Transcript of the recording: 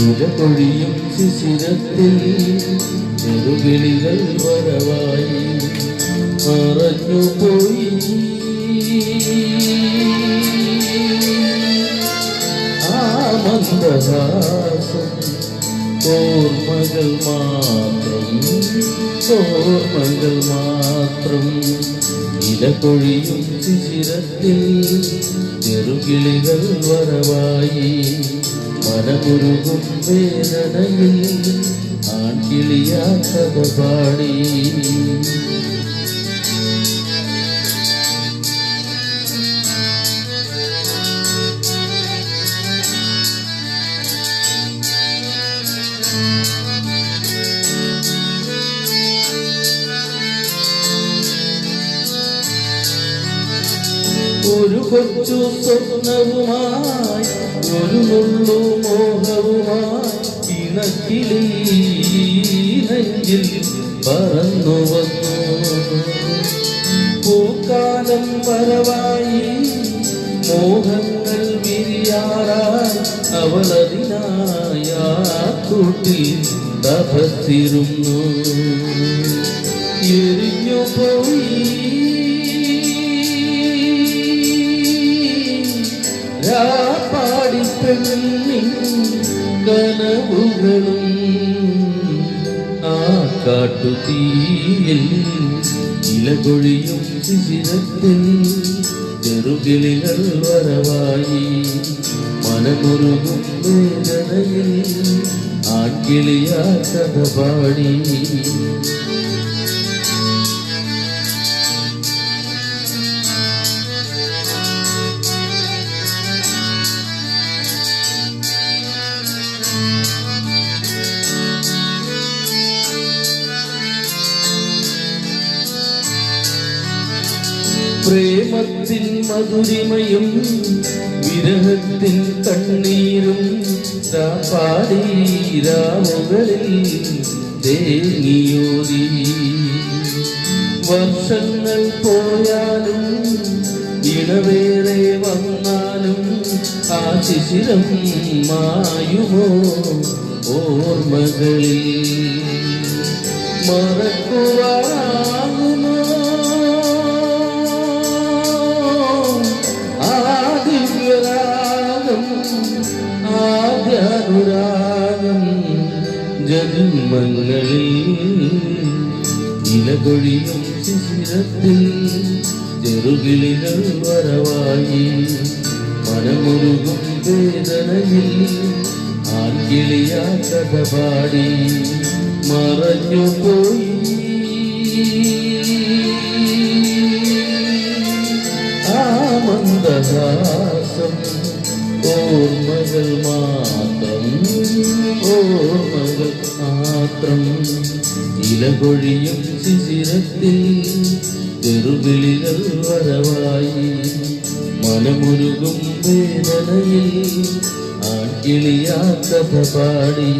ഇലപൊഴിയും ശിശിരത്തിൽ ചെറുകിളികൾ വരവായി മറഞ്ഞുപോയി. ആ മന്ദഹാസം ഓർമ്മകൾ മാത്രം, ഓർമ്മകൾ മാത്രം. ഇലപൊഴിയും ശിശിരത്തിൽ ചെറുകിളികൾ വരവായി മനമുരുകും വേദനയിൽ ആൺകിളിയാ കഥ പാടി. ഒരു കൊച്ചു സ്വപ്നവുമായി ഒരു നുള്ളു മോഹവുമായി ഇണക്കിളി നെഞ്ചിൽ പറന്നു വന്നു. പൂക്കാലം വരവായി മോഹങ്ങൾ വിരിയാറായി അവളതിനായ കൂട്ടിൽ തപസ്സിരുന്നു. എരിഞ്ഞു പോയി പാടിപ്പെണ്ണിൻ കനവുകളും ആ കാട്ടുതീയിൽ. ഇലകൊഴിയും ശിശിരത്തിൽ ചെറുകിളികൾ വരവായി മനമുരുകും വേദനയിൽ ആൺകിളിയാ കഥ പാടി. പ്രേമത്തിൻ മധുരിമയും വിരഹത്തിൻ കണ്ണീരും പാടീരാമുകളിൽ തേങ്ങിയോതി. വർഷങ്ങൾ പോയാലും ഇണവേറെ വന്നാലും ആ ശിശിരം മായുമോ ഓർമ്മകളിൽ മറക്കുവാനാകുമോ ആദ്യാനുരാഗം ജന്മങ്ങളിൽ. ഇലകൊഴിയും ശിശിരത്തിൽ ചെറുകിളികൾ വരവായി മനമുരുകും വേദനയിൽ ആൺകിളിയാ കഥ പാടി മറഞ്ഞുപോയി. ആ മന്ദഹാസം ഓർമ്മകൾ മാത്രം, ഓർമ്മകൾ മാത്രം. ഇലകൊഴിയും ശിശിരത്തിൽ ചെറുകിളികൾ വരവായി മനമുരുകും വേദനയിൽ ആൺകിളിയാ കഥ പാടി